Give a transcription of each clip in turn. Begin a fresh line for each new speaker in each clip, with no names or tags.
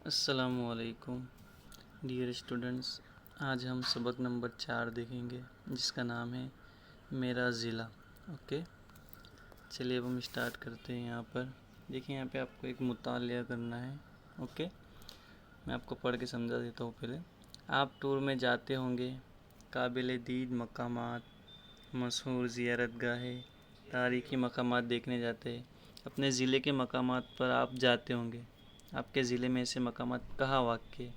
अस्सलामुअलैकुम dear students. आज हम सबक नंबर 4 देखेंगे जिसका नाम है मेरा ज़िला। ओके, चलिए अब हम स्टार्ट करते हैं। यहाँ पर देखिए, यहाँ पे आपको एक मुतालिया करना है। ओके, मैं आपको पढ़ के समझा देता हूँ। पहले आप टूर में जाते होंगे, काबिल दीद मकामात, मशहूर ज़ियारतगाहें, तारीख़ी मकामात देखने जाते हैं। अपने ज़िले के मकामात पर आप जाते होंगे। आपके ज़िले में ऐसे मकामात कहाँ वाक़ई,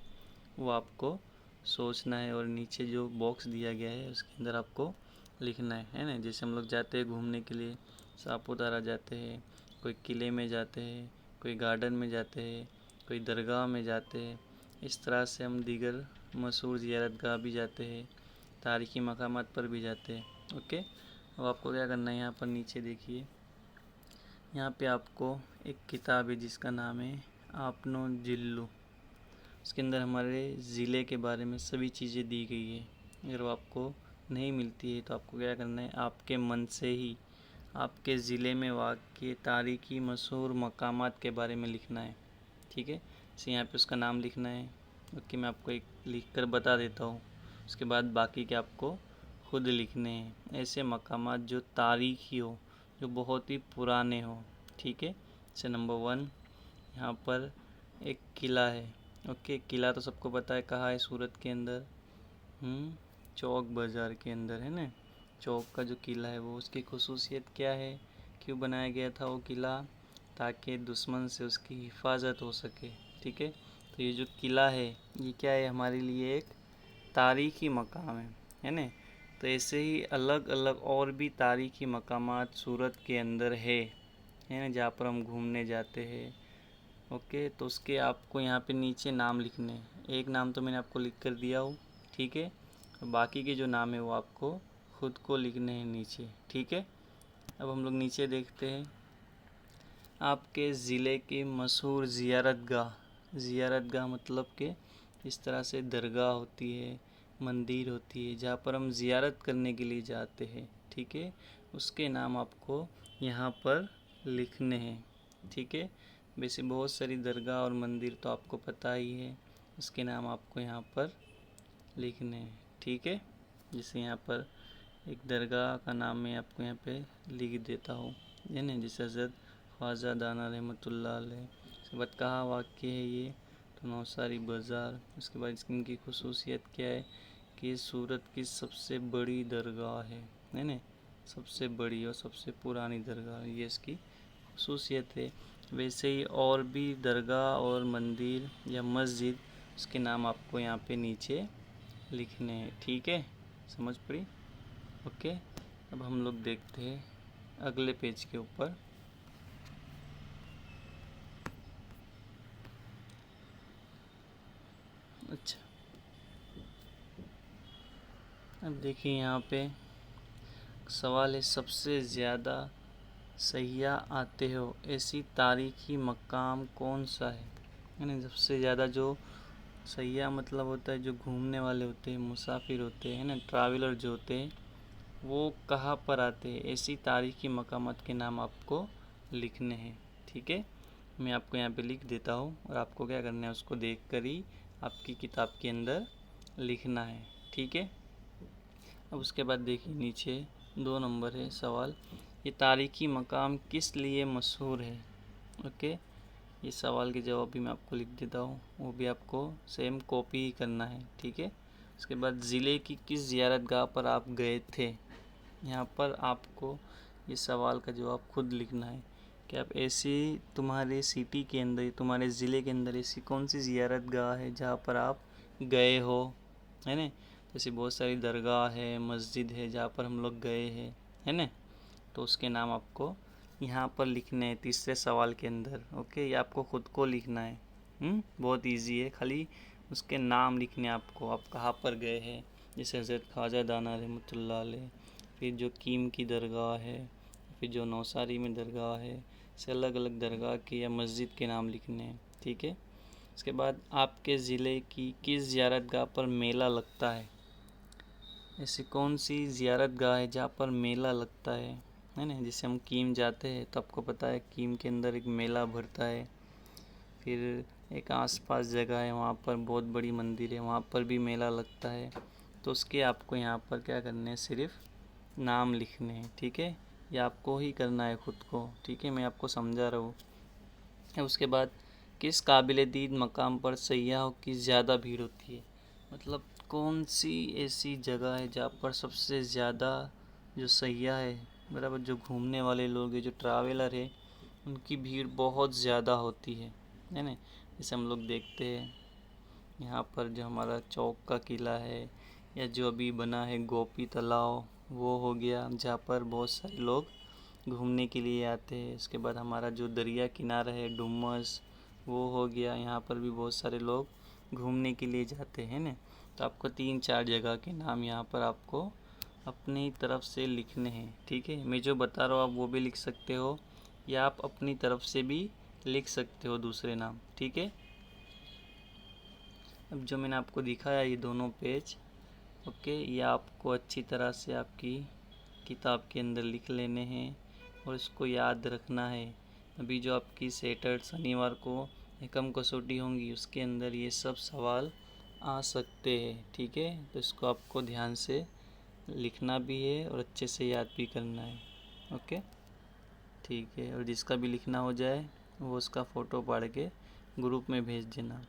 वो आपको सोचना है और नीचे जो बॉक्स दिया गया है उसके अंदर आपको लिखना है ना। जैसे हम लोग जाते हैं घूमने के लिए, सापुतारा जाते हैं, कोई किले में जाते हैं, कोई गार्डन में जाते हैं, कोई दरगाह में जाते हैं। इस तरह से हम दीगर मशहूर ज़ियारतगाह भी जाते हैं, तारीख़ी मकामात पर भी जाते हैं। ओके, अब आपको क्या करना है, यहाँ पर नीचे देखिए, यहाँ पे आपको एक किताब है जिसका नाम है आपनो जिल्लू। उसके अंदर हमारे ज़िले के बारे में सभी चीज़ें दी गई है। अगर वो आपको नहीं मिलती है तो आपको क्या करना है, आपके मन से ही आपके ज़िले में वाक़ई तारीख़ी मशहूर मकामात के बारे में लिखना है। ठीक है, जैसे यहाँ पे उसका नाम लिखना है। ओके, मैं आपको एक लिख कर बता देता हूँ, उसके बाद बाकी के आपको खुद लिखने हैं। ऐसे मकामात जो तारीख़ी हो, जो बहुत ही पुराने हो। ठीक है, जैसे नंबर 1 यहाँ पर एक किला है। ओके, किला तो सबको पता है कहाँ है, सूरत के अंदर, चौक बाज़ार के अंदर है ना। चौक का जो किला है वो, उसकी खुसूसियत क्या है, क्यों बनाया गया था वो किला, ताकि दुश्मन से उसकी हिफाजत हो सके। ठीक है, तो ये जो किला है ये क्या है, हमारे लिए एक तारीख़ी मकाम है ना। तो ऐसे ही अलग अलग और भी तारीख़ी मकामात सूरत के अंदर है ना, जहाँ पर हम घूमने जाते हैं। ओके, तो उसके आपको यहाँ पे नीचे नाम लिखने हैं। एक नाम तो मैंने आपको लिख कर दिया हो, ठीक है, बाकी के जो नाम है वो आपको खुद को लिखने हैं नीचे। ठीक है, अब हम लोग नीचे देखते हैं, आपके ज़िले की मशहूर ज़ियारतगाह मतलब कि इस तरह से दरगाह होती है, मंदिर होती है, जहाँ पर हम ज़ियारत करने के लिए जाते हैं। ठीक है, उसके नाम आपको यहाँ पर लिखने हैं। ठीक है, वैसे बहुत सारी दरगाह और मंदिर तो आपको पता ही है, उसके नाम आपको यहाँ पर लिखने हैं। ठीक है, जैसे यहाँ पर एक दरगाह का नाम मैं आपको यहाँ पे लिख देता हूँ, है ना, जैसे हज़रत ख्वाजा दाना रहमतुल्लाह अलैह। उसके बाद कहाँ वाक़ई है ये, तो नौसारी बाज़ार। उसके बाद इनकी खुसूसियत क्या है कि ये सूरत की सबसे बड़ी दरगाह है ना, सबसे बड़ी और सबसे पुरानी दरगाह, ये इसकी खुसूसियत है। वैसे ही और भी दरगाह और मंदिर या मस्जिद, उसके नाम आपको यहाँ पे नीचे लिखने हैं। ठीक है, समझ पड़ी। ओके, अब हम लोग देखते हैं अगले पेज के ऊपर। अच्छा, अब देखिए यहाँ पे सवाल है, सबसे ज़्यादा सयाह आते हो ऐसी तारीख़ी मकाम कौन सा है ना। सबसे ज़्यादा जो सयाह मतलब होता है जो घूमने वाले होते हैं, मुसाफिर होते हैं ना, ट्रैवलर जो होते हैं, वो कहाँ पर आते हैं, ऐसी तारीख़ी मकामात के नाम आपको लिखने हैं। ठीक है, मैं आपको यहाँ पे लिख देता हूँ और आपको क्या करना है, उसको देख कर ही आपकी किताब के अंदर लिखना है। ठीक है, अब उसके बाद देखिए नीचे 2 नंबर है सवाल, ये तारीख़ी मकाम किस लिए मशहूर है। ओके, ये सवाल के जवाब भी मैं आपको लिख देता हूँ, वो भी आपको सेम कॉपी ही करना है। ठीक है, उसके बाद ज़िले की किस ज़ियारतगाह पर आप गए थे, यहाँ पर आपको ये सवाल का जवाब खुद लिखना है कि आप ऐसी तुम्हारे सिटी के अंदर, तुम्हारे ज़िले के अंदर ऐसी कौन सी ज़ियारतगाह है जहाँ पर आप गए हो, है ना। जैसे बहुत सारी दरगाह है, मस्जिद है जहाँ पर हम लोग गए हैं, है ना, तो उसके नाम आपको यहाँ पर लिखने हैं तीसरे सवाल के अंदर। ओके, ये आपको ख़ुद को लिखना है। बहुत इजी है, खाली उसके नाम लिखने आपको, आप कहाँ पर गए हैं। जैसे हज़रत ख्वाजा दाना रहमतुल्लाह अलैह, फिर जो कीम की दरगाह है, फिर जो नौसारी में दरगाह है, से अलग अलग दरगाह के या मस्जिद के नाम लिखने हैं। ठीक है, उसके बाद आपके ज़िले की किस ज़ियारतगाह पर मेला लगता है, ऐसी कौन सी ज़ियारतगाह है जहाँ पर मेला लगता है ना। जैसे हम कीम जाते हैं तो आपको पता है कीम के अंदर एक मेला भरता है, फिर एक आसपास जगह है, वहाँ पर बहुत बड़ी मंदिर है, वहाँ पर भी मेला लगता है। तो उसके आपको यहाँ पर क्या करने हैं, सिर्फ नाम लिखने हैं, ठीक है। ये आपको ही करना है खुद को, ठीक है, मैं आपको समझा रहा हूँ। उसके बाद किस काबिल दीद मकाम पर सयाहों की ज़्यादा भीड़ होती है, मतलब कौन सी ऐसी जगह है जहाँ पर सबसे ज़्यादा जो सयाह है, बराबर, जो घूमने वाले लोग हैं, जो ट्रैवलर है, उनकी भीड़ बहुत ज़्यादा होती है ना। जैसे हम लोग देखते हैं यहाँ पर जो हमारा चौक का किला है, या जो अभी बना है गोपी तालाब, वो हो गया, जहाँ पर बहुत सारे लोग घूमने के लिए आते हैं। इसके बाद हमारा जो दरिया किनारा है डुमस, वो हो गया, यहाँ पर भी बहुत सारे लोग घूमने के लिए जाते हैं ना। तो आपको 3-4 जगह के नाम यहाँ पर आपको अपनी तरफ से लिखने हैं, ठीक है। मैं जो बता रहा हूँ आप वो भी लिख सकते हो, या आप अपनी तरफ से भी लिख सकते हो दूसरे नाम, ठीक है। अब जो मैंने आपको दिखाया ये दोनों पेज, ओके, ये आपको अच्छी तरह से आपकी किताब के अंदर लिख लेने हैं और इसको याद रखना है। अभी जो आपकी सैटरडे शनिवार को एकम कसौटी होंगी, उसके अंदर ये सब सवाल आ सकते हैं, ठीक है। तो इसको आपको ध्यान से लिखना भी है और अच्छे से याद भी करना है, ओके, ठीक है। और जिसका भी लिखना हो जाए वो उसका फ़ोटो पाड़ के ग्रुप में भेज देना।